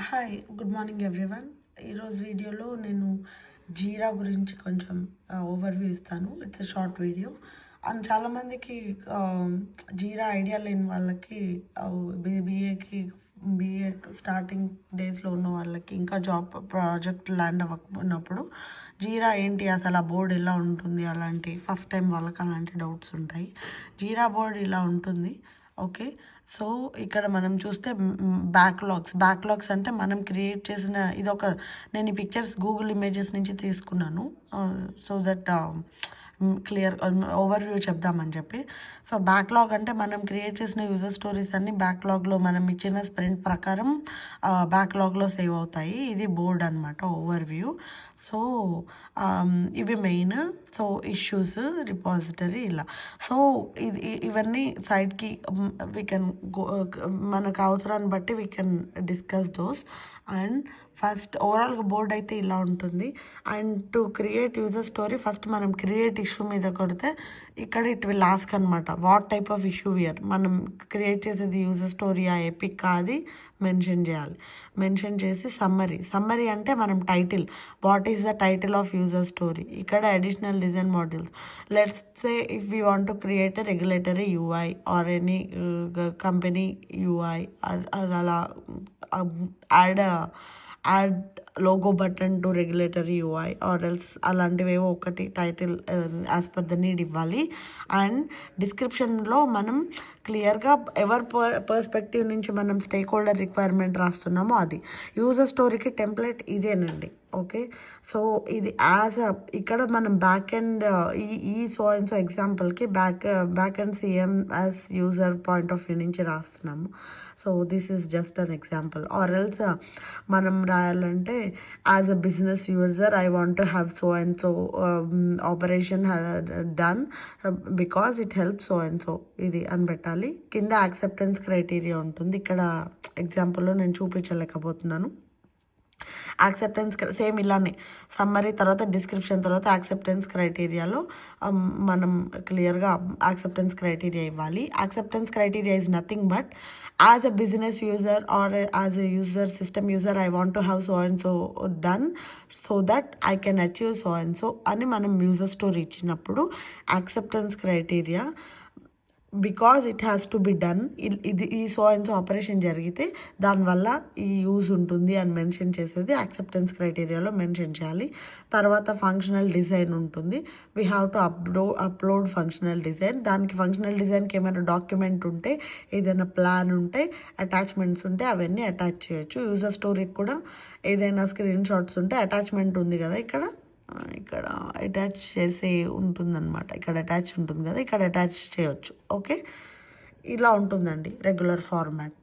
Hi, good morning everyone. ఈరోజు వీడియోలో నేను జీరా గురించి కొంచెం ఓవర్వ్యూ ఇస్తాను. It's a short video. And చాలామందికి జీరా ఐడియా లేని వాళ్ళకి బీఏ స్టార్టింగ్ డేస్లో ఉన్న వాళ్ళకి ఇంకా జాబ్ ప్రాజెక్ట్ ల్యాండ్ అవ్వకున్నప్పుడు జీరా ఏంటి, అసలు ఆ బోర్డు ఎలా ఉంటుంది, అలాంటి ఫస్ట్ టైం వాళ్ళకి అలాంటి డౌట్స్ ఉంటాయి. జీరా బోర్డు ఇలా ఉంటుంది. ఓకే, సో ఇక్కడ మనం చూస్తే బ్యాక్లాగ్స్ అంటే మనం క్రియేట్ చేసిన నేను ఈ పిక్చర్స్ గూగుల్ ఇమేజెస్ నుంచి తీసుకున్నాను. సో దట్ క్లియర్ ఓవర్వ్యూ చెప్దామని చెప్పి. సో బ్యాక్లాగ్ అంటే మనం క్రియేట్ చేసిన యూజర్ స్టోరీస్ అన్ని బ్యాక్లాగ్లో మనం ఇచ్చిన స్ప్రింట్ ప్రకారం బ్యాక్లాగ్లో సేవ్ అవుతాయి. ఇది బోర్డ్ అనమాట, ఓవర్వ్యూ. సో ఇవి మెయిన్. సో ఇష్యూస్, రిపాజిటరీ, ఇలా. సో ఇవన్నీ సైడ్కి వీ కెన్ మనకు అవసరాన్ని బట్టి we can discuss those. And first ఓవరాల్గా బోర్డ్ అయితే ఇలా ఉంటుంది. And to create user story, first మనం క్రియేట్ ఇష్యూ మీద కొడితే ఇక్కడ ఇట్ విల్ ఆస్క్ అనమాట what type of issue we're. మనం క్రియేట్ చేసేది యూజర్ స్టోరీ ఎపిక్ కాది మెన్షన్ చేయాలి. మెన్షన్ చేసి సమ్మరీ అంటే మనం title, what is the title of user story. ఇక్కడ additional design modules, let's say if you want to create a regulatory UI or any company UI, అలా add logo button to regulatory UI or else అలాంటివేవో ఒకటి title as per the need ఇవ్వాలి. And డిస్క్రిప్షన్లో మనం క్లియర్గా ఎవరి perspective నుంచి మనం స్టేక్ హోల్డర్ రిక్వైర్మెంట్ రాస్తున్నామో అది. యూజర్ స్టోరీకి టెంప్లెట్ ఇదేనండి. ఓకే, సో ఇది ఇక్కడ మనం బ్యాక్ ఎండ్ ఈ సో ఎగ్జాంపుల్కి back end CM as user point of view నుంచి రాస్తున్నాము. So this is just an example. Or else మనం రాయాలంటే as a business user I want to have so and so operation done because it help so and so, ఇది అని పెట్టాలి. కింద acceptance criteria ఉంటుంది. ఇక్కడ ఎగ్జాంపుల్లో నేను చూపించలేకపోతున్నాను. యాక్సెప్టెన్స్ సేమ్ ఇలానే సమ్మరీ తర్వాత డిస్క్రిప్షన్ తర్వాత యాక్సెప్టెన్స్ క్రైటీరియాలో మనం క్లియర్గా యాక్సెప్టెన్స్ క్రైటీరియా ఇవ్వాలి. Acceptance criteria is nothing but as a business user are as a user, system user, I want to have so and so done so that I can achieve so and so అని మనం user story ఇచ్చినప్పుడు acceptance criteria because it has to be done, ఇది ఈ so and so operation జరిగితే దానివల్ల ఈ use ఉంటుంది అని మెన్షన్ చేసేది యాక్సెప్టెన్స్ క్రైటీరియాలో మెన్షన్ చేయాలి. తర్వాత ఫంక్షనల్ డిజైన్ ఉంటుంది. We have to upload functional design. దానికి ఫంక్షనల్ డిజైన్కి ఏమైనా డాక్యుమెంట్ ఉంటే, ఏదైనా ప్లాన్ ఉంటే, అటాచ్మెంట్స్ ఉంటే అవన్నీ అటాచ్ చేయొచ్చు. యూజర్ స్టోరీకి కూడా ఏదైనా స్క్రీన్ షాట్స్ ఉంటే అటాచ్మెంట్ ఉంది కదా, ఇక్కడ అటాచ్ చేసి ఉంటుందన్నమాట. ఇక్కడ అటాచ్ ఉంటుంది కదా, ఇక్కడ అటాచ్ చేయొచ్చు. ఓకే, ఇలా ఉంటుందండి రెగ్యులర్ ఫార్మాట్.